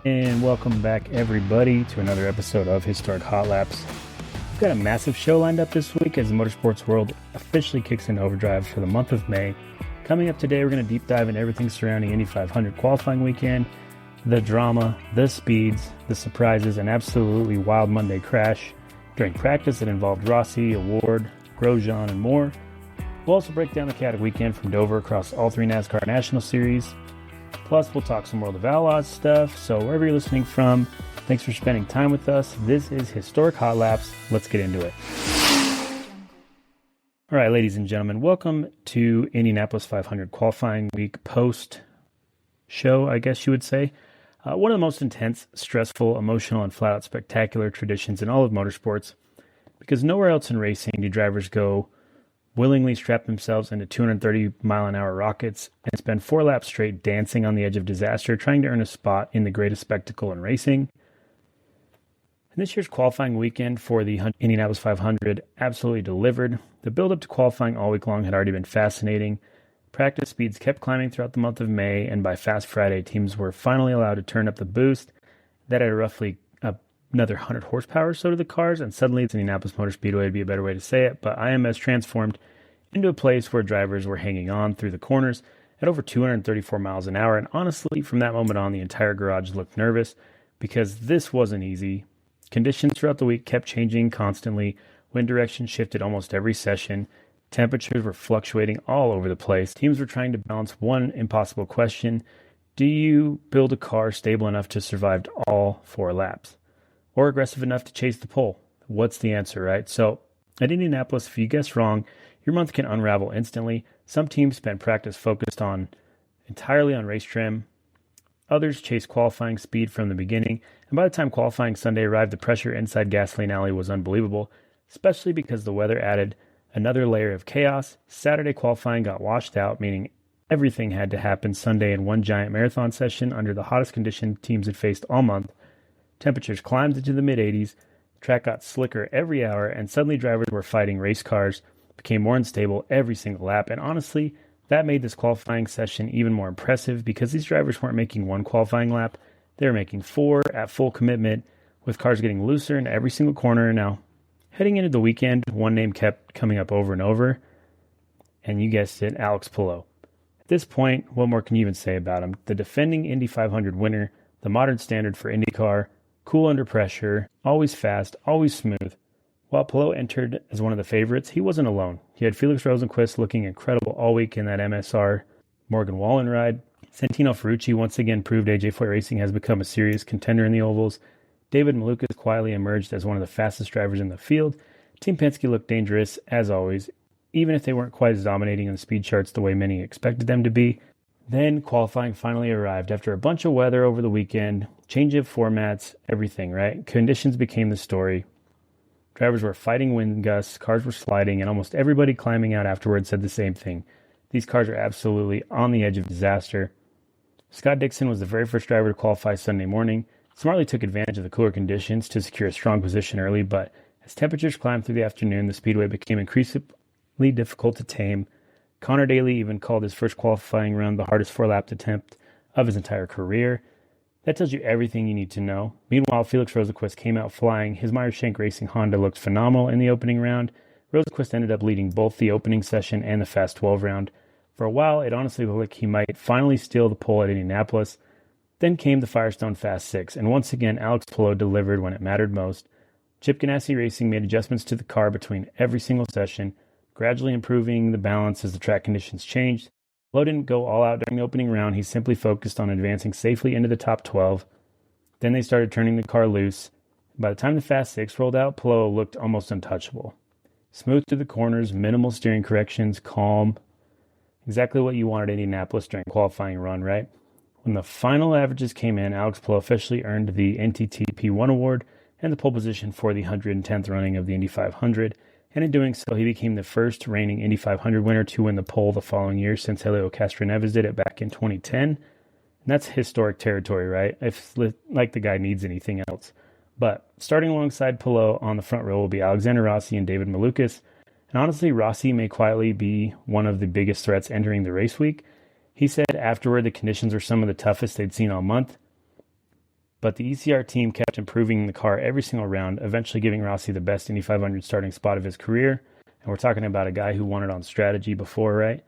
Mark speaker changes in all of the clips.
Speaker 1: And welcome back, everybody, to another episode of Historic Hot Laps. We've got a massive show lined up this week as the motorsports world officially kicks into overdrive for the month of May. Coming up today, we're going to deep dive into everything surrounding Indy 500 qualifying weekend, the drama, the speeds, the surprises, an absolutely wild Monday crash during practice that involved Rossi, O'Ward, Grosjean, and more. We'll also break down the chaotic weekend from Dover across all three NASCAR National Series. Plus, we'll talk some World of Outlaws stuff. So wherever you're listening from, thanks for spending time with us. This is Historic Hot Laps. Let's get into it. All right, ladies and gentlemen, welcome to Indianapolis 500 qualifying week post show, I guess you would say. One of the most intense, stressful, emotional, and flat-out spectacular traditions in all of motorsports, because nowhere else in racing do drivers go willingly strap themselves into 230-mile-an-hour rockets and spend 4 laps straight dancing on the edge of disaster, trying to earn a spot in the greatest spectacle in racing. And this year's qualifying weekend for the Indianapolis 500 absolutely delivered. The build-up to qualifying all week long had already been fascinating. Practice speeds kept climbing throughout the month of May, and by Fast Friday, teams were finally allowed to turn up the boost. That added roughly another 100 horsepower or so to the cars, and suddenly it's Indianapolis Motor Speedway would be a better way to say it, but IMS transformed into a place where drivers were hanging on through the corners at over 234 miles an hour, and honestly, from that moment on, the entire garage looked nervous because this wasn't easy. Conditions throughout the week kept changing constantly, wind direction shifted almost every session, temperatures were fluctuating all over the place. Teams were trying to balance one impossible question: do you build a car stable enough to survive all 4 laps? Or aggressive enough to chase the pole? What's the answer, right? So at Indianapolis, if you guess wrong, your month can unravel instantly. Some teams spent practice focused entirely on race trim. Others chased qualifying speed from the beginning. And by the time qualifying Sunday arrived, the pressure inside Gasoline Alley was unbelievable, especially because the weather added another layer of chaos. Saturday qualifying got washed out, meaning everything had to happen Sunday in one giant marathon session under the hottest condition teams had faced all month. Temperatures climbed into the mid-80s, the track got slicker every hour, and suddenly drivers were fighting race cars, became more unstable every single lap, and honestly, that made this qualifying session even more impressive because these drivers weren't making one qualifying lap, they were making 4 at full commitment, with cars getting looser in every single corner. Now, heading into the weekend, one name kept coming up over and over, and you guessed it, Alex Palou. At this point, what more can you even say about him? The defending Indy 500 winner, the modern standard for IndyCar, cool under pressure, always fast, always smooth. While Palou entered as one of the favorites, he wasn't alone. He had Felix Rosenqvist looking incredible all week in that MSR Morgan Wallen ride. Santino Ferrucci once again proved AJ Foyt Racing has become a serious contender in the ovals. David Malukas quietly emerged as one of the fastest drivers in the field. Team Penske looked dangerous, as always, even if they weren't quite as dominating in the speed charts the way many expected them to be. Then qualifying finally arrived after a bunch of weather over the weekend, change of formats, everything, right? Conditions became the story. Drivers were fighting wind gusts, cars were sliding, and almost everybody climbing out afterwards said the same thing. These cars are absolutely on the edge of disaster. Scott Dixon was the very first driver to qualify Sunday morning. Smartly took advantage of the cooler conditions to secure a strong position early, but as temperatures climbed through the afternoon, the speedway became increasingly difficult to tame. Connor Daly even called his first qualifying run the hardest 4-lap attempt of his entire career. That tells you everything you need to know. Meanwhile, Felix Rosenqvist came out flying. His Meyer-Shank Racing Honda looked phenomenal in the opening round. Rosenqvist ended up leading both the opening session and the Fast 12 round. For a while, it honestly looked like he might finally steal the pole at Indianapolis. Then came the Firestone Fast 6, and once again, Alex Palou delivered when it mattered most. Chip Ganassi Racing made adjustments to the car between every single session, gradually improving the balance as the track conditions changed. Palou didn't go all out during the opening round. He simply focused on advancing safely into the top 12. Then they started turning the car loose. By the time the Fast 6 rolled out, Palou looked almost untouchable. Smooth through the corners, minimal steering corrections, calm. Exactly what you wanted Indianapolis during qualifying run, right? When the final averages came in, Alex Palou officially earned the NTT P1 award and the pole position for the 110th running of the Indy 500. And in doing so, he became the first reigning Indy 500 winner to win the pole the following year since Helio Castroneves did it back in 2010. And that's historic territory, right? If like the guy needs anything else. But starting alongside Palou on the front row will be Alexander Rossi and David Malukas. And honestly, Rossi may quietly be one of the biggest threats entering the race week. He said afterward the conditions were some of the toughest they'd seen all month. but the ECR team kept improving the car every single round, eventually giving Rossi the best Indy 500 starting spot of his career. And we're talking about a guy who won it on strategy before, right?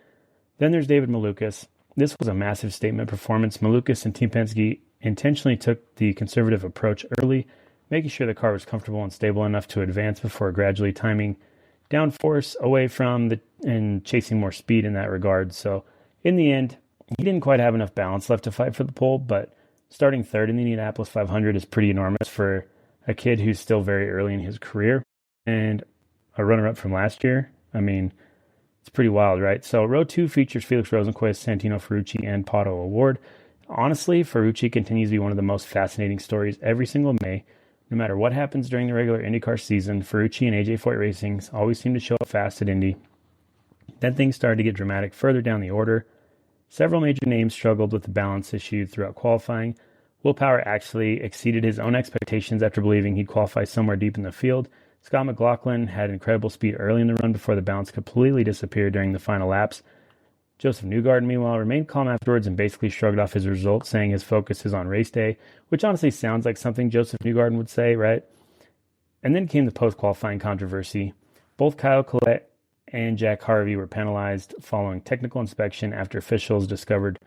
Speaker 1: Then there's David Malukas. This was a massive statement performance. Malukas and Team Penske intentionally took the conservative approach early, making sure the car was comfortable and stable enough to advance before gradually timing downforce away from and chasing more speed in that regard. So in the end, he didn't quite have enough balance left to fight for the pole, but starting third in the Indianapolis 500 is pretty enormous for a kid who's still very early in his career and a runner-up from last year. I mean, it's pretty wild, right? So row 2 features Felix Rosenqvist, Santino Ferrucci, and Pato O'Ward. Honestly, Ferrucci continues to be one of the most fascinating stories every single May. No matter what happens during the regular IndyCar season, Ferrucci and AJ Foyt Racing always seem to show up fast at Indy. Then things started to get dramatic further down the order. Several major names struggled with the balance issue throughout qualifying. Will Power actually exceeded his own expectations after believing he'd qualify somewhere deep in the field. Scott McLaughlin had incredible speed early in the run before the balance completely disappeared during the final laps. Joseph Newgarden, meanwhile, remained calm afterwards and basically shrugged off his results, saying his focus is on race day, which honestly sounds like something Joseph Newgarden would say, right? And then came the post-qualifying controversy. Both Kyle Collette and Jack Harvey were penalized following technical inspection after officials discovered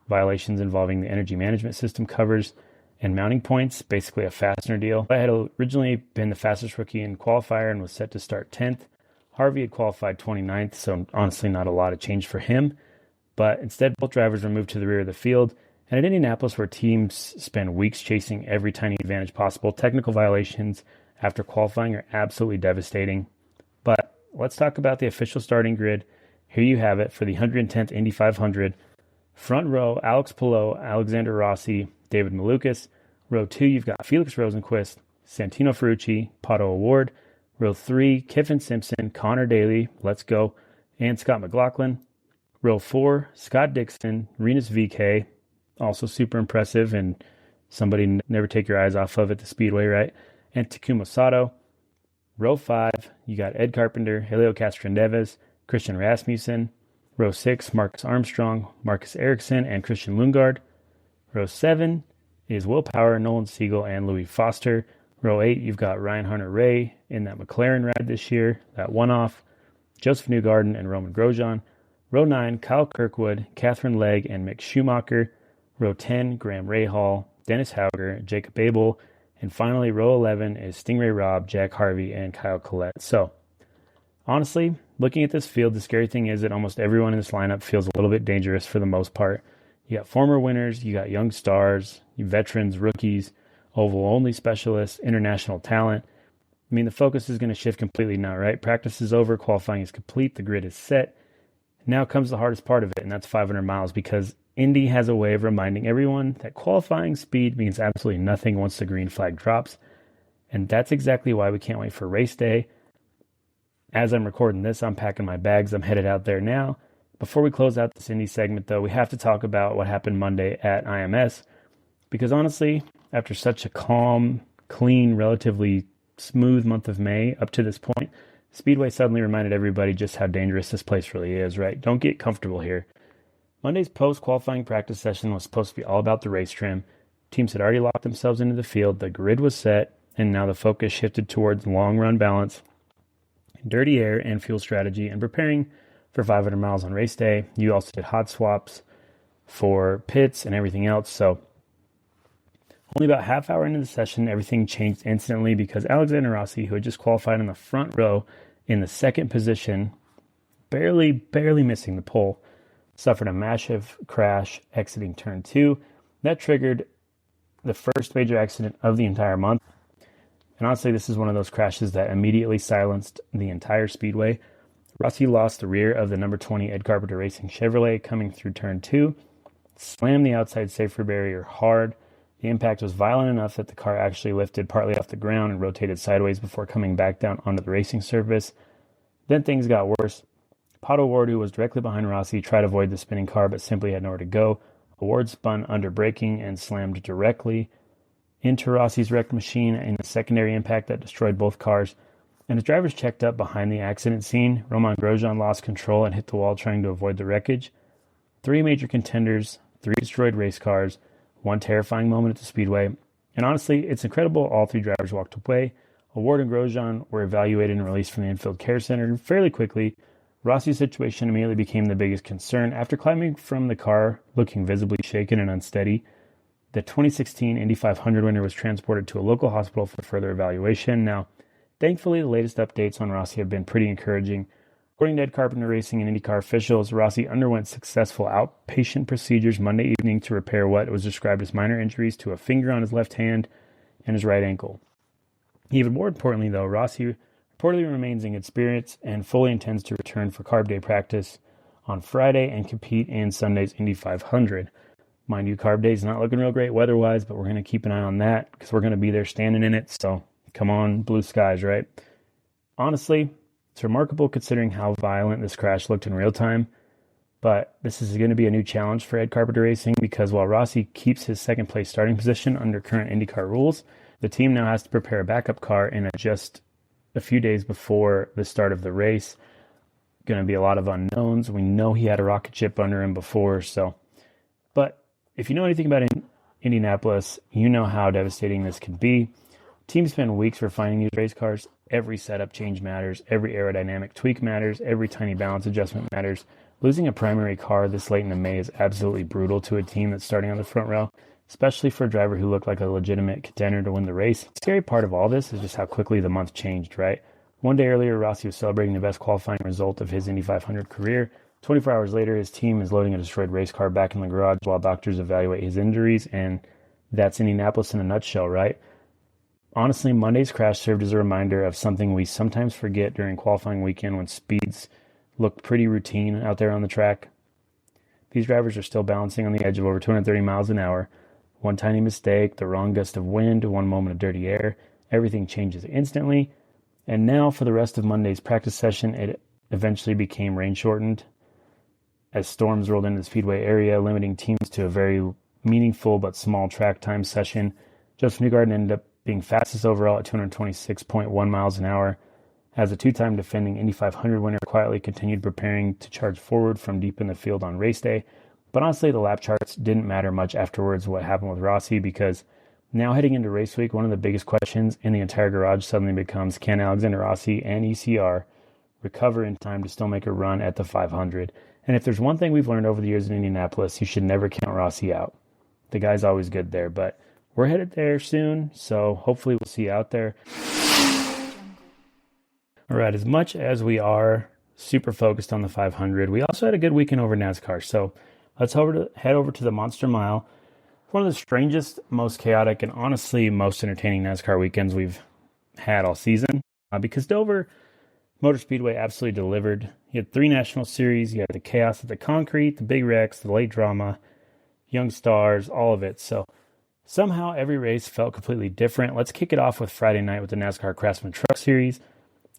Speaker 1: violations involving the energy management system covers and mounting points, basically a fastener deal. I had originally been the fastest rookie in qualifier and was set to start 10th. Harvey had qualified 29th, so honestly not a lot of change for him. But instead, both drivers were moved to the rear of the field. And at Indianapolis, where teams spend weeks chasing every tiny advantage possible, technical violations after qualifying are absolutely devastating. But let's talk about the official starting grid. Here you have it for the 110th Indy 500. Front row, Alex Palou, Alexander Rossi, David Malukas. Row 2, you've got Felix Rosenqvist, Santino Ferrucci, Pato O'Ward. Row 3, Kiffin Simpson, Connor Daly, let's go, and Scott McLaughlin. Row 4, Scott Dixon, Rinus VeeKay, also super impressive and somebody never take your eyes off of at the Speedway, right? And Takuma Sato. Row 5, you got Ed Carpenter, Helio Castroneves, Christian Rasmussen. Row 6, Marcus Armstrong, Marcus Ericsson, and Christian Lundgaard. Row 7 is Will Power, Nolan Siegel, and Louis Foster. Row 8, you've got Ryan Hunter-Reay in that McLaren ride this year, that one-off. Joseph Newgarden and Romain Grosjean. Row 9, Kyle Kirkwood, Catherine Legg, and Mick Schumacher. Row 10, Graham Rahal, Dennis Hauger, Jacob Abel. And finally, row 11 is Stingray Robb, Jack Harvey, and Kyle Collette. So, honestly, looking at this field, the scary thing is that almost everyone in this lineup feels a little bit dangerous for the most part. You got former winners, you got young stars, you veterans, rookies, oval-only specialists, international talent. I mean, the focus is going to shift completely now, right? Practice is over, qualifying is complete, the grid is set. Now comes the hardest part of it, and that's 500 miles, because Indy has a way of reminding everyone that qualifying speed means absolutely nothing once the green flag drops. And that's exactly why we can't wait for race day. As I'm recording this, I'm packing my bags. I'm headed out there now. Before we close out this Indy segment, though, we have to talk about what happened Monday at IMS. Because honestly, after such a calm, clean, relatively smooth month of May up to this point, Speedway suddenly reminded everybody just how dangerous this place really is, right? Don't get comfortable here. Monday's post-qualifying practice session was supposed to be all about the race trim. Teams had already locked themselves into the field, the grid was set, and now the focus shifted towards long-run balance, dirty air, and fuel strategy, and preparing for 500 miles on race day. You also did hot swaps for pits and everything else, so only about half hour into the session, everything changed instantly because Alexander Rossi, who had just qualified in the front row in the second position, barely missing the pole, suffered a massive crash exiting turn 2. That triggered the first major accident of the entire month. And honestly, this is one of those crashes that immediately silenced the entire Speedway. Rossi lost the rear of the number 20 Ed Carpenter Racing Chevrolet coming through turn 2, slammed the outside safety barrier hard. The impact was violent enough that the car actually lifted partly off the ground and rotated sideways before coming back down onto the racing surface. Then things got worse. Pato O'Ward, who was directly behind Rossi, tried to avoid the spinning car but simply had nowhere to go. O'Ward spun under braking and slammed directly into Rossi's wrecked machine in a secondary impact that destroyed both cars. And as drivers checked up behind the accident scene, Romain Grosjean lost control and hit the wall trying to avoid the wreckage. 3 major contenders, 3 destroyed race cars, 1 terrifying moment at the Speedway, And honestly, it's incredible all three drivers walked away. O'Ward and Grosjean were evaluated and released from the infield care center fairly quickly. Rossi's situation immediately became the biggest concern. After climbing from the car, looking visibly shaken and unsteady, the 2016 Indy 500 winner was transported to a local hospital for further evaluation. Now, thankfully, the latest updates on Rossi have been pretty encouraging. According to Carpenter Racing and IndyCar officials, Rossi underwent successful outpatient procedures Monday evening to repair what was described as minor injuries to a finger on his left hand and his right ankle. Even more importantly, though, Rossi reportedly remains in good spirits and fully intends to return for Carb Day practice on Friday and compete in Sunday's Indy 500. Mind you, Carb Day is not looking real great weather-wise, but we're going to keep an eye on that because we're going to be there standing in it. So come on, blue skies, right? Honestly, it's remarkable considering how violent this crash looked in real time, but this is going to be a new challenge for Ed Carpenter Racing because while Rossi keeps his second place starting position under current IndyCar rules, the team now has to prepare a backup car in just a few days before the start of the race. Going to be a lot of unknowns. We know he had a rocket ship under him before, but if you know anything about Indianapolis, you know how devastating this can be. Teams spend weeks refining these race cars. Every setup change matters. Every aerodynamic tweak matters. Every tiny balance adjustment matters. Losing a primary car this late in the May is absolutely brutal to a team that's starting on the front row, especially for a driver who looked like a legitimate contender to win the race. The scary part of all this is just how quickly the month changed, right? One day earlier, Rossi was celebrating the best qualifying result of his Indy 500 career. 24 hours later, his team is loading a destroyed race car back in the garage while doctors evaluate his injuries, and that's Indianapolis in a nutshell, right? Honestly, Monday's crash served as a reminder of something we sometimes forget during qualifying weekend when speeds look pretty routine out there on the track. These drivers are still balancing on the edge of over 230 miles an hour. One tiny mistake, the wrong gust of wind, one moment of dirty air, everything changes instantly. And now for the rest of Monday's practice session, it eventually became rain-shortened as storms rolled into the Speedway area, limiting teams to a very meaningful but small track time session. Justin Newgarden ended up being fastest overall at 226.1 miles an hour, as a two-time defending Indy 500 winner quietly continued preparing to charge forward from deep in the field on race day. But honestly, the lap charts didn't matter much afterwards what happened with Rossi, because now heading into race week, one of the biggest questions in the entire garage suddenly becomes, can Alexander Rossi and ECR recover in time to still make a run at the 500? And if there's one thing we've learned over the years in Indianapolis, you should never count Rossi out. The guy's always good there, but we're headed there soon, so hopefully we'll see you out there. All right, as much as we are super focused on the 500, we also had a good weekend over NASCAR. So let's head over to the Monster Mile. One of the strangest, most chaotic, and honestly most entertaining NASCAR weekends we've had all season. Because Dover Motor Speedway absolutely delivered. You had 3 National Series. You had the chaos of the concrete, the big wrecks, the late drama, young stars, all of it. So somehow every race felt completely different. Let's kick it off with Friday night with the NASCAR Craftsman Truck Series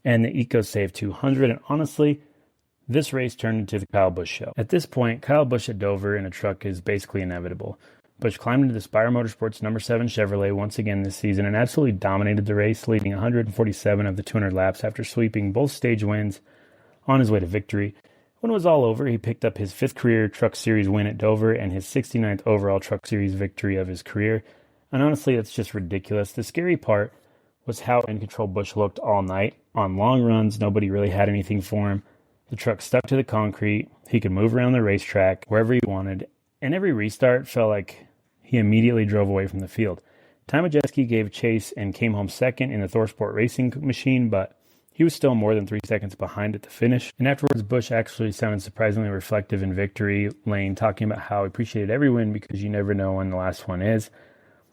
Speaker 1: and the EcoSave 200. And honestly, this race turned into the Kyle Busch show. At this point, Kyle Busch at Dover in a truck is basically inevitable. Busch climbed into the Spire Motorsports number 7 Chevrolet once again this season and absolutely dominated the race, leading 147 of the 200 laps after sweeping both stage wins on his way to victory. When it was all over, he picked up his 5th career Truck Series win at Dover and his 69th overall Truck Series victory of his career. And honestly, that's just ridiculous. The scary part was how in control Busch looked all night. On long runs, nobody really had anything for him. The truck stuck to the concrete. He could move around the racetrack wherever he wanted. And every restart felt like he immediately drove away from the field. Ty Majeski gave chase and came home second in the ThorSport racing machine, but he was still more than 3 seconds behind at the finish. And afterwards, Busch actually sounded surprisingly reflective in victory lane, talking about how he appreciated every win because you never know when the last one is.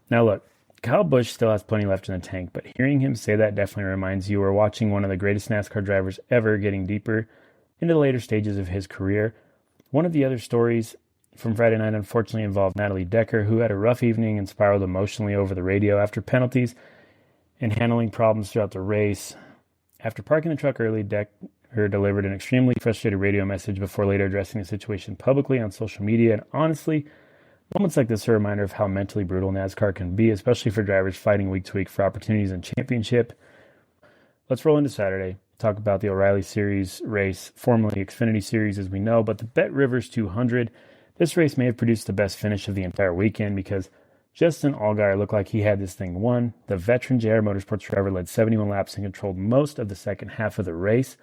Speaker 1: Now look, Kyle Busch still has plenty left in the tank, but hearing him say that definitely reminds you we're watching one of the greatest NASCAR drivers ever getting deeper into the later stages of his career. One of the other stories from Friday night unfortunately involved Natalie Decker, who had a rough evening and spiraled emotionally over the radio after penalties and handling problems throughout the race. After parking the truck early, Decker delivered an extremely frustrated radio message before later addressing the situation publicly on social media. And honestly, moments like this are a reminder of how mentally brutal NASCAR can be, especially for drivers fighting week to week for opportunities in championship. Let's roll into Saturday. Talk about the O'Reilly Series race, formerly Xfinity Series as we know, but the Bet Rivers 200. This race may have produced the best finish of the entire weekend because Justin Allgaier looked like he had this thing won. The veteran JR Motorsports driver led 71 laps and controlled most of the second half of the race.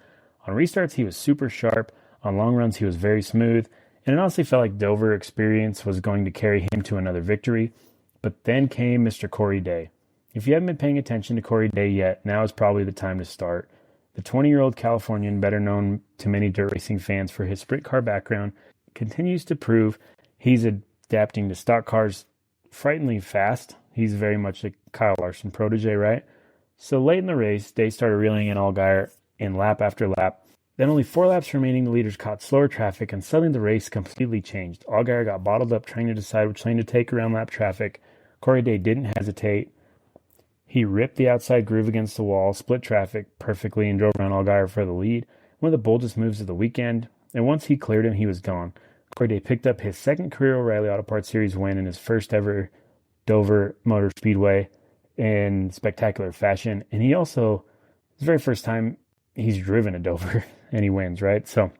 Speaker 1: On restarts, he was super sharp. On long runs, he was very smooth. And it honestly felt like Dover experience was going to carry him to another victory. But then came Mr. Corey Day. If you haven't been paying attention to Corey Day yet, now is probably the time to start. The 20-year-old Californian, better known to many dirt racing fans for his sprint car background, continues to prove he's adapting to stock cars frighteningly fast. He's very much a Kyle Larson protege, right? So late in the race, Day started reeling in Allgaier in lap after lap. Then only 4 laps remaining, the leaders caught slower traffic, and suddenly the race completely changed. Allgaier got bottled up trying to decide which lane to take around lap traffic. Corey Day didn't hesitate. He ripped the outside groove against the wall, split traffic perfectly, and drove around Allgaier for the lead. One of the boldest moves of the weekend, and once he cleared him, he was gone. Corey Day picked up his second career O'Reilly Auto Parts Series win in his first ever Dover Motor Speedway in spectacular fashion. And he also, it's the very first time he's driven at Dover and he wins, right? So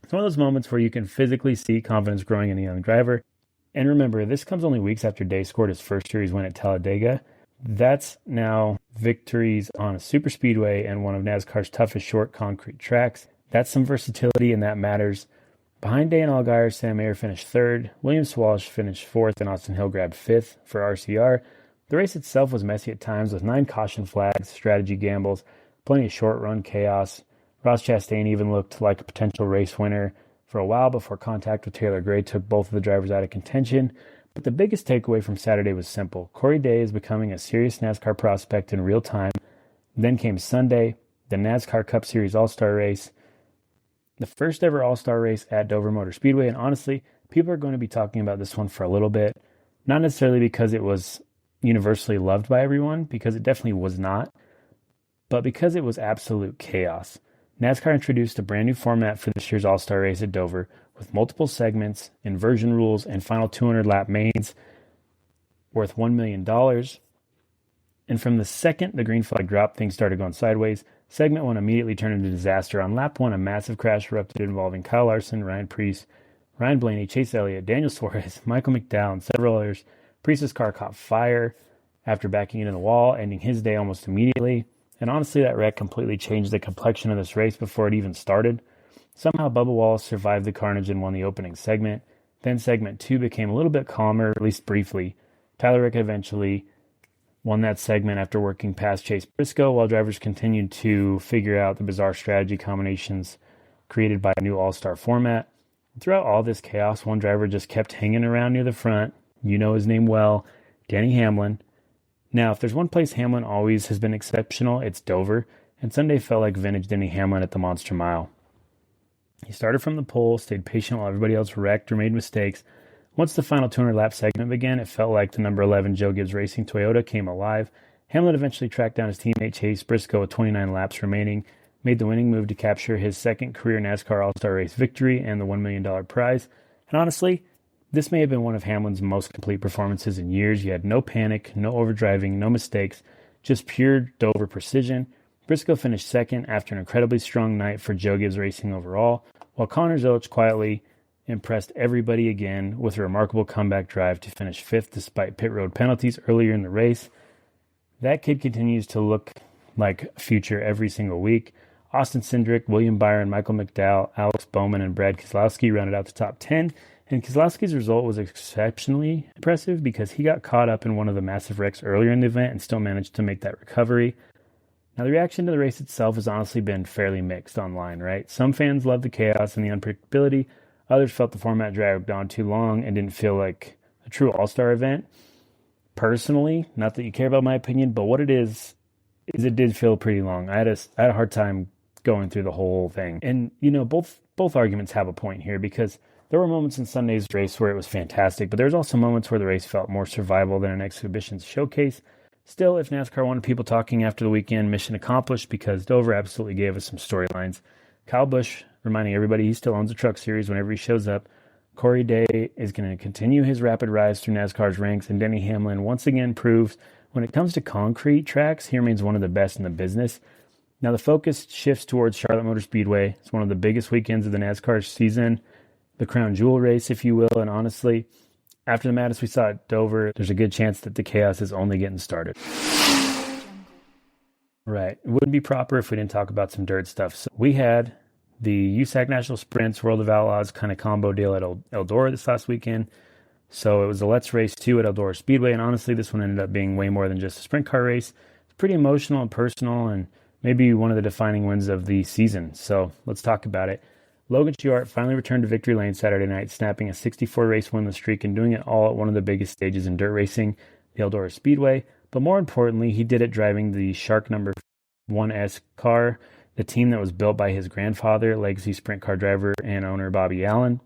Speaker 1: it's one of those moments where you can physically see confidence growing in a young driver. And remember, this comes only weeks after Day scored his first series win at Talladega. That's now victories on a super speedway and one of NASCAR's toughest short concrete tracks. That's some versatility, and that matters. Behind Day and Allgaier, Sam Mayer finished third, William Swalsh finished fourth, and Austin Hill grabbed fifth for RCR. The race itself was messy at times with 9 caution flags, strategy gambles, plenty of short-run chaos. Ross Chastain even looked like a potential race winner for a while before contact with Taylor Gray took both of the drivers out of contention. But the biggest takeaway from Saturday was simple. Corey Day is becoming a serious NASCAR prospect in real time. Then came Sunday, the NASCAR Cup Series All-Star Race, the first ever All-Star Race at Dover Motor Speedway. And honestly, people are going to be talking about this one for a little bit. Not necessarily because it was universally loved by everyone, because it definitely was not, but because it was absolute chaos. NASCAR introduced a brand new format for this year's All-Star Race at Dover, with multiple segments, inversion rules, and final 200-lap mains worth $1 million. And from the second the green flag dropped, things started going sideways. Segment 1 immediately turned into disaster. On lap 1, a massive crash erupted involving Kyle Larson, Ryan Preece, Ryan Blaney, Chase Elliott, Daniel Suarez, Michael McDowell, and several others. Preece's car caught fire after backing into the wall, ending his day almost immediately. And honestly, that wreck completely changed the complexion of this race before it even started. Somehow Bubba Wallace survived the carnage and won the opening segment. Then segment 2 became a little bit calmer, at least briefly. Tyler Reddick eventually won that segment after working past Chase Briscoe, while drivers continued to figure out the bizarre strategy combinations created by a new all-star format. Throughout all this chaos, one driver just kept hanging around near the front. You know his name well, Denny Hamlin. Now, if there's one place Hamlin always has been exceptional, it's Dover, and Sunday felt like vintage Denny Hamlin at the Monster Mile. He started from the pole, stayed patient while everybody else wrecked or made mistakes. Once the final 200-lap segment began, it felt like the number 11 Joe Gibbs Racing Toyota came alive. Hamlin eventually tracked down his teammate Chase Briscoe with 29 laps remaining, made the winning move to capture his second career NASCAR All-Star Race victory and the $1 million prize. And honestly, this may have been one of Hamlin's most complete performances in years. He had no panic, no overdriving, no mistakes, just pure Dover precision. Briscoe finished second after an incredibly strong night for Joe Gibbs Racing overall, while Connor Zilisch quietly impressed everybody again with a remarkable comeback drive to finish fifth despite pit road penalties earlier in the race. That kid continues to look like a future every single week. Austin Cindric, William Byron, Michael McDowell, Alex Bowman, and Brad Keselowski rounded out the top 10. And Keselowski's result was exceptionally impressive because he got caught up in one of the massive wrecks earlier in the event and still managed to make that recovery. Now, the reaction to the race itself has honestly been fairly mixed online, right? Some fans loved the chaos and the unpredictability. Others felt the format dragged on too long and didn't feel like a true all-star event. Personally, not that you care about my opinion, but what it is it did feel pretty long. I had a hard time going through the whole thing. And, you know, both arguments have a point here because there were moments in Sunday's race where it was fantastic, but there's also moments where the race felt more survival than an exhibition's showcase. Still, if NASCAR wanted people talking after the weekend, mission accomplished because Dover absolutely gave us some storylines. Kyle Busch reminding everybody he still owns a truck series whenever he shows up. Corey Day is going to continue his rapid rise through NASCAR's ranks, and Denny Hamlin once again proves when it comes to concrete tracks, he remains one of the best in the business. Now the focus shifts towards Charlotte Motor Speedway. It's one of the biggest weekends of the NASCAR season, the crown jewel race, if you will, and honestly, After the madness we saw at Dover, there's a good chance that the chaos is only getting started. Right. It wouldn't be proper if we didn't talk about some dirt stuff. So we had the USAC National Sprints World of Outlaws kind of combo deal at Eldora this last weekend. So it was a Let's Race 2 at Eldora Speedway, and honestly, this one ended up being way more than just a sprint car race. It's pretty emotional and personal, and maybe one of the defining wins of the season. So let's talk about it. Logan Schuchart finally returned to victory lane Saturday night, snapping a 64-race winless streak and doing it all at one of the biggest stages in dirt racing, the Eldora Speedway. But more importantly, he did it driving the Shark number 1S car, the team that was built by his grandfather, legacy sprint car driver and owner Bobby Allen.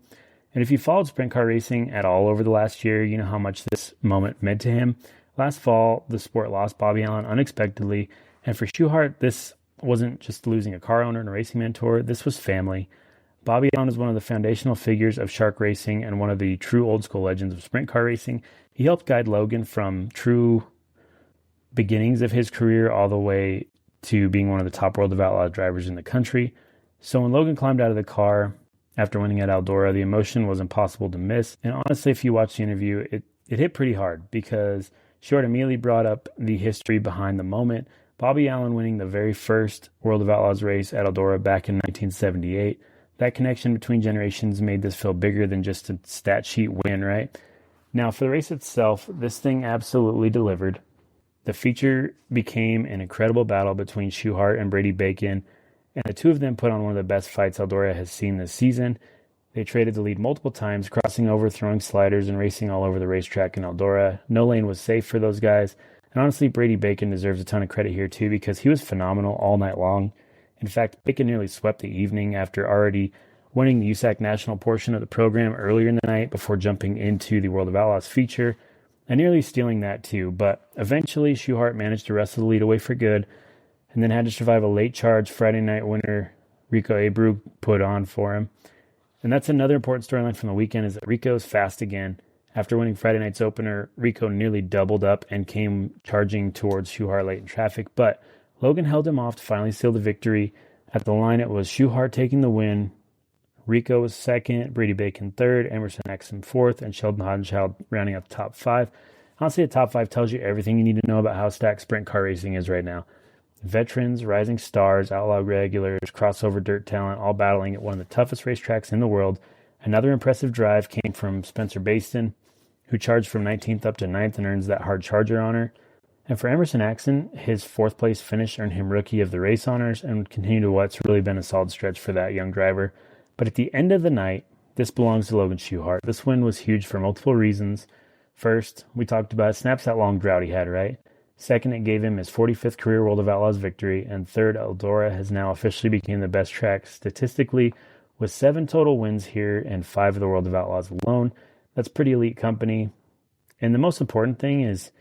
Speaker 1: And if you followed sprint car racing at all over the last year, you know how much this moment meant to him. Last fall, the sport lost Bobby Allen unexpectedly, and for Schuchart, this wasn't just losing a car owner and a racing mentor, this was family. Bobby Allen is one of the foundational figures of Shark racing and one of the true old school legends of sprint car racing. He helped guide Logan from true beginnings of his career all the way to being one of the top World of Outlaws drivers in the country. So when Logan climbed out of the car after winning at Eldora, the emotion was impossible to miss. And honestly, if you watch the interview, it hit pretty hard because Schuchart immediately brought up the history behind the moment. Bobby Allen winning the very first World of Outlaws race at Eldora back in 1978. That connection between generations made this feel bigger than just a stat sheet win, right? Now, for the race itself, this thing absolutely delivered. The feature became an incredible battle between Schuchart and Brady Bacon, and the two of them put on one of the best fights Eldora has seen this season. They traded the lead multiple times, crossing over, throwing sliders, and racing all over the racetrack in Eldora. No lane was safe for those guys, and honestly, Brady Bacon deserves a ton of credit here too because he was phenomenal all night long. In fact, Bacon nearly swept the evening after already winning the USAC national portion of the program earlier in the night before jumping into the World of Outlaws feature, and nearly stealing that too. But eventually, Schuchart managed to wrestle the lead away for good, and then had to survive a late charge Friday night winner Rico Abreu put on for him. And that's another important storyline from the weekend is that Rico's fast again. After winning Friday night's opener, Rico nearly doubled up and came charging towards Schuchart late in traffic, but Logan held him off to finally seal the victory. At the line, it was Schuchart taking the win. Rico was second, Brady Bacon third, Emerson Axon fourth, and Sheldon Hodgenchild rounding out the top five. Honestly, the top five tells you everything you need to know about how stacked sprint car racing is right now. Veterans, rising stars, outlaw regulars, crossover dirt talent, all battling at one of the toughest racetracks in the world. Another impressive drive came from Spencer Baston, who charged from 19th up to 9th and earns that hard charger honor. And for Emerson Axon, his fourth place finish earned him Rookie of the Race honors and would continue to what's really been a solid stretch for that young driver. But at the end of the night, this belongs to Logan Schuchart. This win was huge for multiple reasons. First, we talked about snaps that long drought he had, right? Second, it gave him his 45th career World of Outlaws victory. And third, Eldora has now officially become the best track statistically with 7 total wins here and 5 of the World of Outlaws alone. That's pretty elite company. And the most important thing is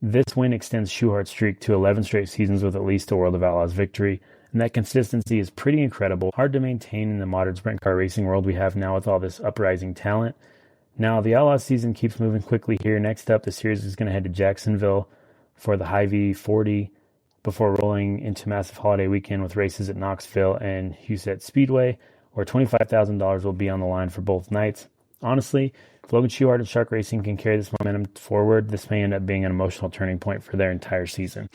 Speaker 1: this win extends Schuchart's streak to 11 straight seasons with at least a World of Outlaws victory. And that consistency is pretty incredible. Hard to maintain in the modern sprint car racing world we have now with all this uprising talent. Now, the Outlaws season keeps moving quickly here. Next up, the series is going to head to Jacksonville for the Hy-Vee 40 before rolling into massive holiday weekend with races at Knoxville and Huset Speedway, where $25,000 will be on the line for both nights. Honestly, if Logan Schuchart and Shark Racing can carry this momentum forward, this may end up being an emotional turning point for their entire season.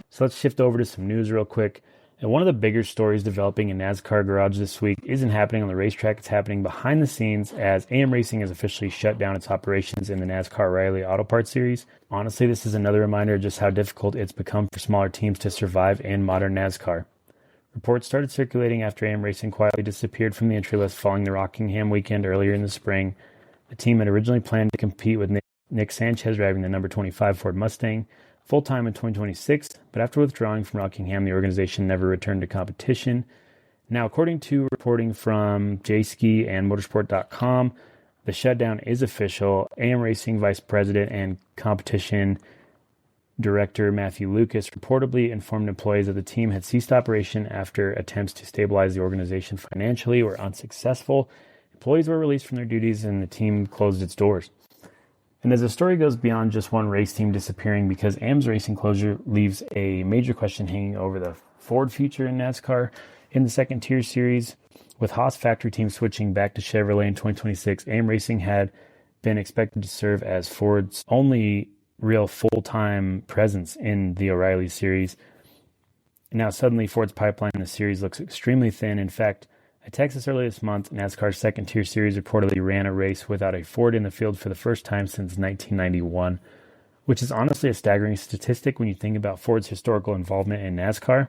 Speaker 1: So let's shift over to some news real quick. And one of the bigger stories developing in NASCAR Garage this week isn't happening on the racetrack. It's happening behind the scenes as AM Racing has officially shut down its operations in the NASCAR Riley Auto Parts Series. Honestly, this is another reminder of just how difficult it's become for smaller teams to survive in modern NASCAR. Reports started circulating after AM Racing quietly disappeared from the entry list following the Rockingham weekend earlier in the spring. The team had originally planned to compete with Nick Sanchez driving the number 25 Ford Mustang full-time in 2026, but after withdrawing from Rockingham, the organization never returned to competition. Now, according to reporting from JSki and Motorsport.com, the shutdown is official. AM Racing Vice President and Competition Director Matthew Lucas reportedly informed employees that the team had ceased operation after attempts to stabilize the organization financially were unsuccessful. Employees were released from their duties and the team closed its doors. And as the story goes beyond just one race team disappearing, because AM's racing closure leaves a major question hanging over the Ford future in NASCAR in the second tier series. With Haas factory team switching back to Chevrolet in 2026, AM Racing had been expected to serve as Ford's only real full-time presence in the O'Reilly Series. Now, suddenly, Ford's pipeline in the series looks extremely thin. In fact, at Texas early this month, NASCAR's second-tier series reportedly ran a race without a Ford in the field for the first time since 1991, which is honestly a staggering statistic when you think about Ford's historical involvement in NASCAR.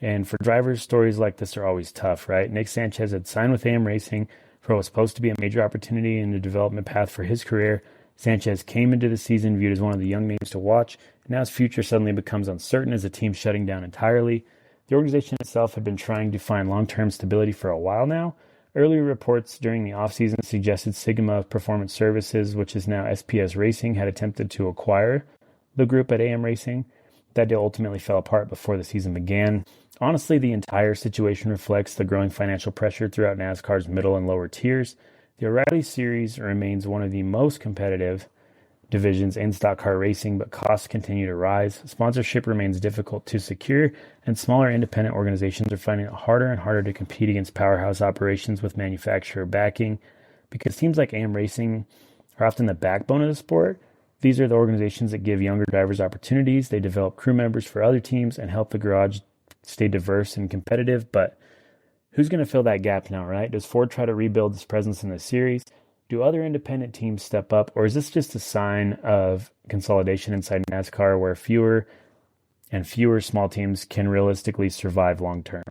Speaker 1: And for drivers, stories like this are always tough, right? Nick Sanchez had signed with AM Racing for what was supposed to be a major opportunity in the development path for his career. Sanchez came into the season viewed as one of the young names to watch, and now his future suddenly becomes uncertain as the team's shutting down entirely. The organization itself had been trying to find long-term stability for a while now. Earlier reports during the offseason suggested Sigma Performance Services, which is now SPS Racing, had attempted to acquire the group at AM Racing. That deal ultimately fell apart before the season began. Honestly, the entire situation reflects the growing financial pressure throughout NASCAR's middle and lower tiers. The O'Reilly Series remains one of the most competitive divisions in stock car racing, but costs continue to rise. Sponsorship remains difficult to secure, and smaller independent organizations are finding it harder and harder to compete against powerhouse operations with manufacturer backing. Because teams like AM Racing are often the backbone of the sport, these are the organizations that give younger drivers opportunities. They develop crew members for other teams and help the garage stay diverse and competitive. But who's going to fill that gap now, right? Does Ford try to rebuild its presence in the series? Do other independent teams step up? Or is this just a sign of consolidation inside NASCAR where fewer and fewer small teams can realistically survive long term?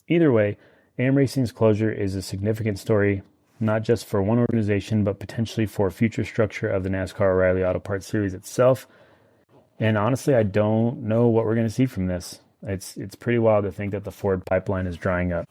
Speaker 1: Either way, AM Racing's closure is a significant story, not just for one organization, but potentially for future structure of the NASCAR O'Reilly Auto Parts Series itself. And honestly, I don't know what we're going to see from this. It's pretty wild to think that the Ford pipeline is drying up.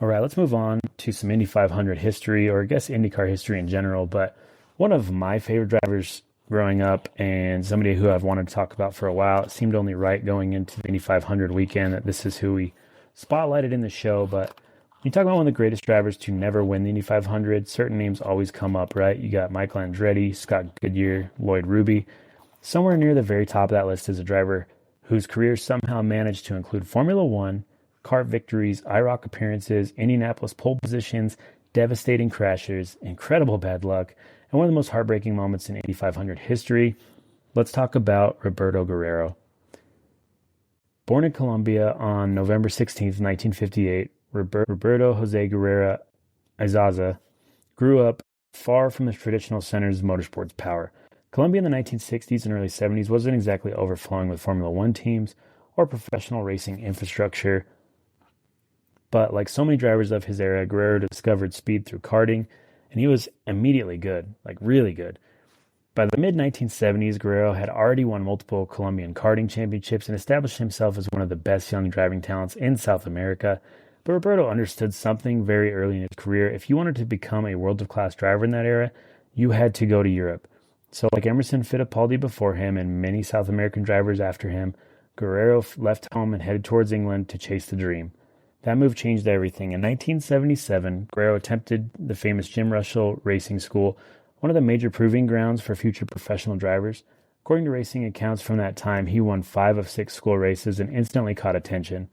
Speaker 1: All right, let's move on to some Indy 500 history, or I guess IndyCar history in general. But one of my favorite drivers growing up, and somebody who I've wanted to talk about for a while, it seemed only right going into the Indy 500 weekend that this is who we spotlighted in the show. But when you talk about one of the greatest drivers to never win the Indy 500, certain names always come up, right? You got Michael Andretti, Scott Goodyear, Lloyd Ruby. Somewhere near the very top of that list is a driver whose career somehow managed to include Formula One, kart victories, IROC appearances, Indianapolis pole positions, devastating crashes, incredible bad luck, and one of the most heartbreaking moments in Indy 500 history. Let's talk about Roberto Guerrero. Born in Colombia on November 16th, 1958, Roberto Jose Guerrero Izaza grew up far from the traditional centers of motorsports power. Colombia in the 1960s and early 70s wasn't exactly overflowing with Formula One teams or professional racing infrastructure. But like so many drivers of his era, Guerrero discovered speed through karting, and he was immediately good, like really good. By the mid-1970s, Guerrero had already won multiple Colombian karting championships and established himself as one of the best young driving talents in South America. But Roberto understood something very early in his career. If you wanted to become a world-class driver in that era, you had to go to Europe. So like Emerson Fittipaldi before him and many South American drivers after him, Guerrero left home and headed towards England to chase the dream. That move changed everything. In 1977, Guerrero attempted the famous Jim Russell Racing School, one of the major proving grounds for future professional drivers. According to racing accounts from that time, he won 5 of 6 school races and instantly caught attention.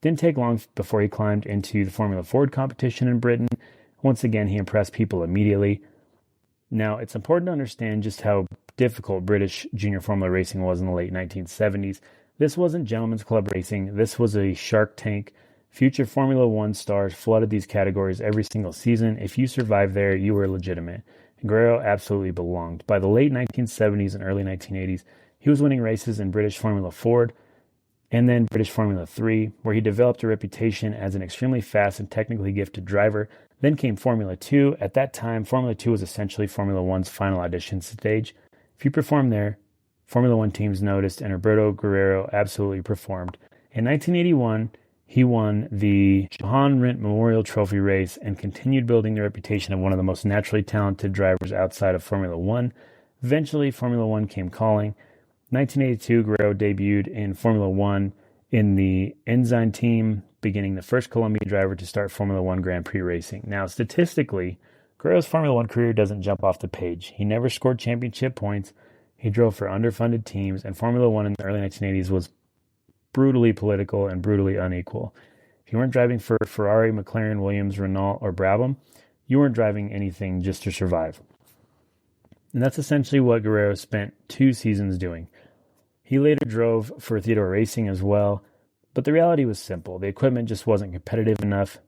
Speaker 1: Didn't take long before he climbed into the Formula Ford competition in Britain. Once again, he impressed people immediately. Now, it's important to understand just how difficult British junior Formula racing was in the late 1970s. This wasn't gentlemen's club racing. This was a Shark Tank. Future Formula One stars flooded these categories every single season. If you survived there, you were legitimate. And Guerrero absolutely belonged. By the late 1970s and early 1980s, he was winning races in British Formula Ford and then British Formula 3, where he developed a reputation as an extremely fast and technically gifted driver. Then came Formula 2. At that time, Formula 2 was essentially Formula 1's final audition stage. If you performed there, Formula 1 teams noticed, and Roberto Guerrero absolutely performed. In 1981, he won the Johan Rindt Memorial Trophy race and continued building the reputation of one of the most naturally talented drivers outside of Formula One. Eventually, Formula One came calling. 1982, Guerrero debuted in Formula One in the Ensign team, beginning the first Colombian driver to start Formula One Grand Prix racing. Now, statistically, Guerrero's Formula One career doesn't jump off the page. He never scored championship points. He drove for underfunded teams, and Formula One in the early 1980s was brutally political and brutally unequal. If you weren't driving for Ferrari, McLaren, Williams, Renault, or Brabham, You weren't driving anything just to survive. And that's essentially what Guerrero spent 2 seasons doing. He later drove for Theodore Racing as well, but the reality was simple. The equipment just wasn't competitive enough.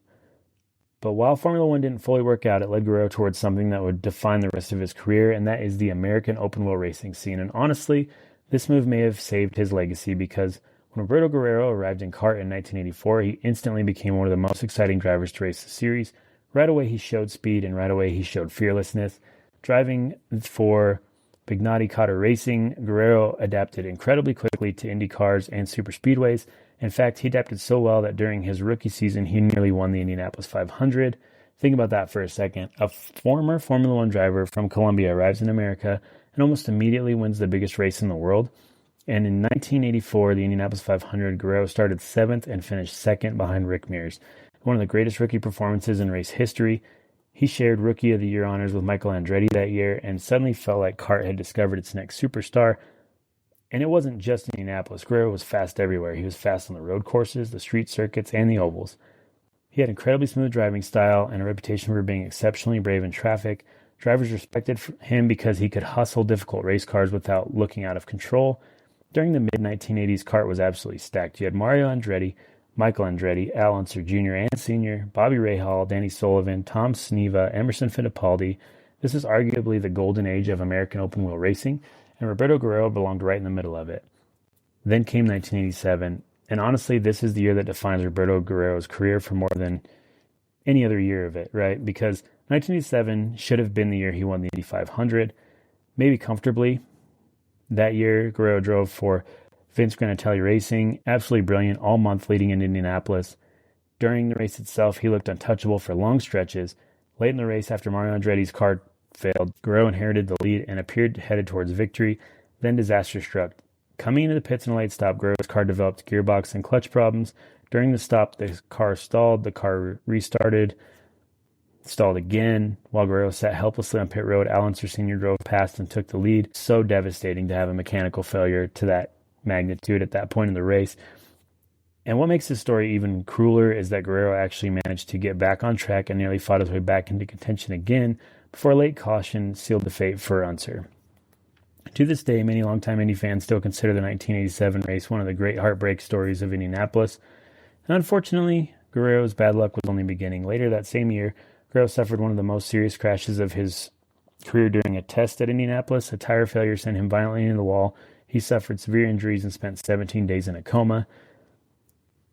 Speaker 1: But while Formula One didn't fully work out, it led Guerrero towards something that would define the rest of his career, and that is the American open-wheel racing scene. And honestly, this move may have saved his legacy, because when Roberto Guerrero arrived in CART in 1984, he instantly became one of the most exciting drivers to race the series. Right away he showed speed, and right away he showed fearlessness. Driving for Bugatti Cotter Racing, Guerrero adapted incredibly quickly to Indy cars and super speedways. In fact, he adapted so well that during his rookie season, he nearly won the Indianapolis 500. Think about that for a second. A former Formula One driver from Colombia arrives in America and almost immediately wins the biggest race in the world. And in 1984, the Indianapolis 500, Guerrero started 7th and finished 2nd behind Rick Mears. One of the greatest rookie performances in race history. He shared Rookie of the Year honors with Michael Andretti that year and suddenly felt like CART had discovered its next superstar. And it wasn't just Indianapolis. Guerrero was fast everywhere. He was fast on the road courses, the street circuits, and the ovals. He had incredibly smooth driving style and a reputation for being exceptionally brave in traffic. Drivers respected him because he could hustle difficult race cars without looking out of control. During the mid-1980s, CART was absolutely stacked. You had Mario Andretti, Michael Andretti, Al Unser Jr. and Sr., Bobby Rahal, Danny Sullivan, Tom Sneva, Emerson Fittipaldi. This is arguably the golden age of American open-wheel racing, and Roberto Guerrero belonged right in the middle of it. Then came 1987, and honestly, this is the year that defines Roberto Guerrero's career for more than any other year of it, right? Because 1987 should have been the year he won the Indy 500, maybe comfortably. That year, Guerrero drove for Vince Granatelli Racing, absolutely brilliant all month leading into Indianapolis. During the race itself, he looked untouchable for long stretches. Late in the race, after Mario Andretti's car failed, Guerrero inherited the lead and appeared headed towards victory. Then disaster struck. Coming into the pits in a late stop, Guerrero's car developed gearbox and clutch problems. During the stop, the car stalled. The car restarted, stalled again. While Guerrero sat helplessly on pit road, Al Unser Sr. drove past and took the lead. So devastating to have a mechanical failure to that magnitude at that point in the race. And what makes this story even crueler is that Guerrero actually managed to get back on track and nearly fought his way back into contention again before a late caution sealed the fate for Unser. To this day, many longtime Indy fans still consider the 1987 race one of the great heartbreak stories of Indianapolis. And unfortunately, Guerrero's bad luck was only beginning. Later that same year, Guerrero suffered one of the most serious crashes of his career during a test at Indianapolis. A tire failure sent him violently into the wall. He suffered severe injuries and spent 17 days in a coma.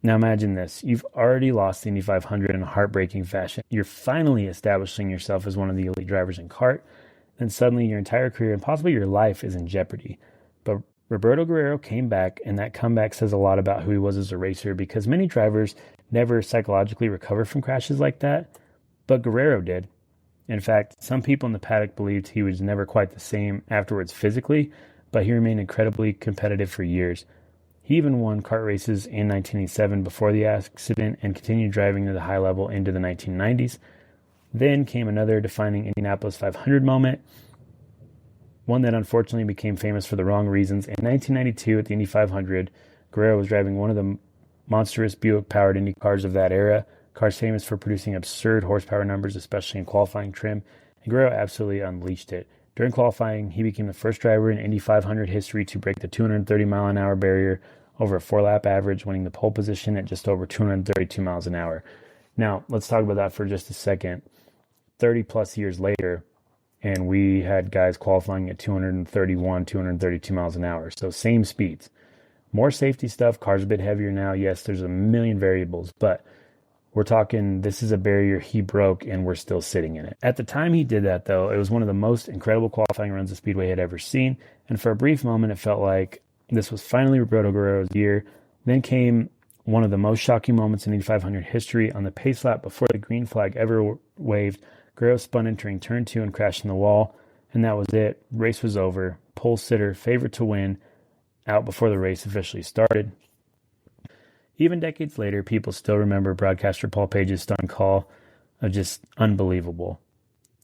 Speaker 1: Now imagine this. You've already lost the Indy 500 in a heartbreaking fashion. You're finally establishing yourself as one of the elite drivers in CART. Then suddenly your entire career and possibly your life is in jeopardy. But Roberto Guerrero came back, and that comeback says a lot about who he was as a racer, because many drivers never psychologically recover from crashes like that, but Guerrero did. In fact, some people in the paddock believed he was never quite the same afterwards physically, but he remained incredibly competitive for years. He even won CART races in 1987 before the accident and continued driving at a high level into the 1990s. Then came another defining Indianapolis 500 moment, one that unfortunately became famous for the wrong reasons. In 1992 at the Indy 500, Guerrero was driving one of the monstrous Buick-powered Indy cars of that era, cars famous for producing absurd horsepower numbers, especially in qualifying trim, and Guerrero absolutely unleashed it. During qualifying, he became the first driver in Indy 500 history to break the 230-mile-an-hour barrier over a 4-lap average, winning the pole position at just over 232 miles an hour. Now, let's talk about that for just a second. 30-plus years later, and we had guys qualifying at 231, 232 miles an hour. So same speeds. More safety stuff, cars a bit heavier now. Yes, there's a million variables, but we're talking this is a barrier he broke and we're still sitting in it. At the time he did that, though, it was one of the most incredible qualifying runs the Speedway had ever seen, and for a brief moment it felt like this was finally Roberto Guerrero's year. Then came one of the most shocking moments in Indy 500 history. On the pace lap before the green flag ever waved, Guerrero spun entering turn 2 and crashed in the wall, and that was it. Race was over. Pole sitter, favorite to win, out before the race officially started. Even decades later, people still remember broadcaster Paul Page's stunned call of just unbelievable.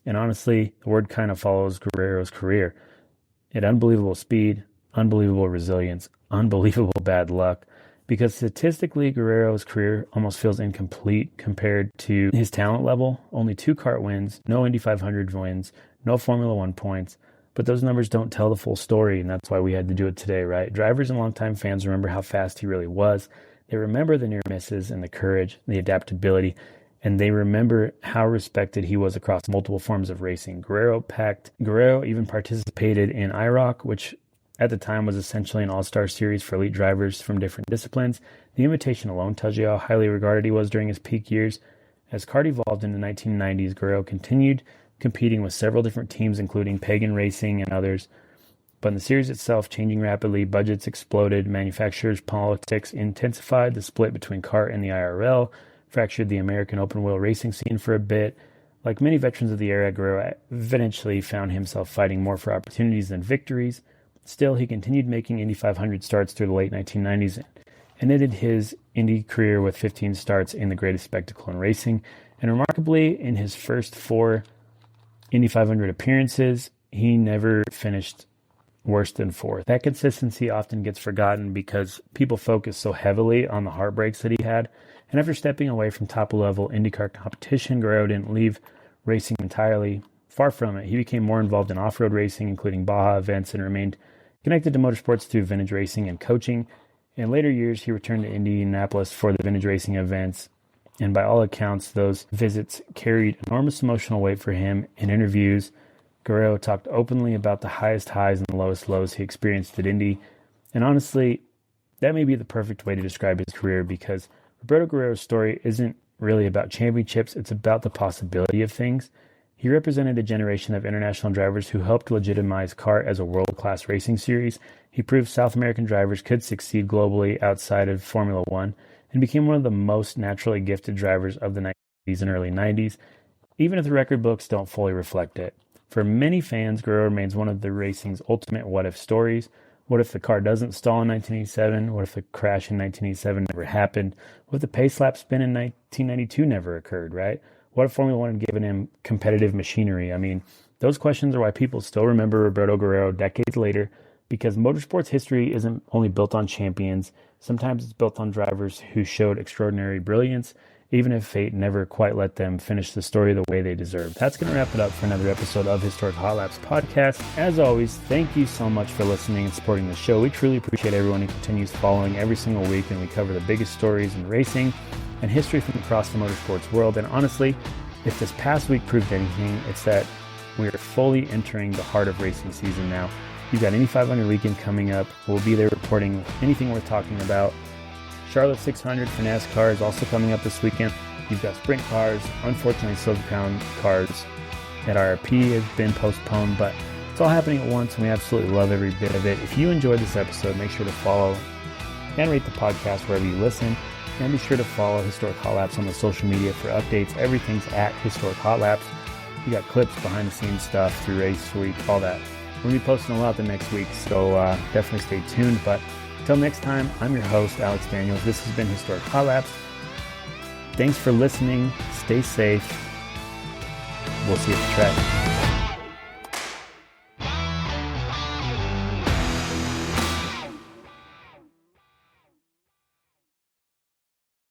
Speaker 1: And honestly, the word kind of follows Guerrero's career. It had unbelievable speed, unbelievable resilience, unbelievable bad luck. because statistically, Guerrero's career almost feels incomplete compared to his talent level. Only 2 kart wins, no Indy 500 wins, no Formula One points. But those numbers don't tell the full story, and that's why we had to do it today, right? Drivers and longtime fans remember how fast he really was. They remember the near misses and the courage, the adaptability, and they remember how respected he was across multiple forms of racing. Guerrero even participated in IROC, which at the time was essentially an all-star series for elite drivers from different disciplines. The invitation alone tells you how highly regarded he was during his peak years. As kart evolved in the 1990s, Guerrero continued competing with several different teams, including Pagan Racing and others. But in the series itself, changing rapidly, budgets exploded, manufacturers' politics intensified, the split between kart and the IRL fractured the American open-wheel racing scene for a bit. Like many veterans of the era, Guerrero eventually found himself fighting more for opportunities than victories. Still, he continued making Indy 500 starts through the late 1990s and ended his Indy career with 15 starts in the greatest spectacle in racing. And remarkably, in his first 4 Indy 500 appearances, he never finished worse than 4th. That consistency often gets forgotten because people focus so heavily on the heartbreaks that he had. And after stepping away from top-level IndyCar competition, Guerrero didn't leave racing entirely. Far from it. He became more involved in off-road racing, including Baja events, and remained connected to motorsports through vintage racing and coaching. In later years, he returned to Indianapolis for the vintage racing events. And by all accounts, those visits carried enormous emotional weight for him. In interviews, Guerrero talked openly about the highest highs and the lowest lows he experienced at Indy. And honestly, that may be the perfect way to describe his career, because Roberto Guerrero's story isn't really about championships, it's about the possibility of things. He represented a generation of international drivers who helped legitimize kart as a world-class racing series. He proved South American drivers could succeed globally outside of Formula One, and became one of the most naturally gifted drivers of the 90s and early 90s, even if the record books don't fully reflect it. For many fans, Guerrero remains one of the racing's ultimate what-if stories. What if the car doesn't stall in 1987? What if the crash in 1987 never happened? What if the pace lap spin in 1992 never occurred, right? What if Formula One had given him competitive machinery? I mean, those questions are why people still remember Roberto Guerrero decades later, because motorsports history isn't only built on champions. Sometimes it's built on drivers who showed extraordinary brilliance, even if fate never quite let them finish the story the way they deserve. That's going to wrap it up for another episode of Historic Hot Laps Podcast. As always, thank you so much for listening and supporting the show. We truly appreciate everyone who continues following every single week, and we cover the biggest stories in racing and history from across the motorsports world. And honestly, if this past week proved anything, it's that we are fully entering the heart of racing season now. You've got Indy 500 weekend coming up. We'll be there reporting anything worth talking about. Charlotte 600 for NASCAR is also coming up this weekend. You've got sprint cars. Unfortunately, Silver Crown cars at RRP have been postponed, but it's all happening at once, and we absolutely love every bit of it. If you enjoyed this episode, make sure to follow and rate the podcast wherever you listen. And be sure to follow Historic Hot Laps on the social media for updates. Everything's at Historic Hot Laps. You got clips, behind-the-scenes stuff through race week, all that. We'll be posting a lot the next week, so definitely stay tuned. But until next time, I'm your host, Alex Daniels. This has been Historic Hot Laps. Thanks for listening. Stay safe. We'll see you at the track.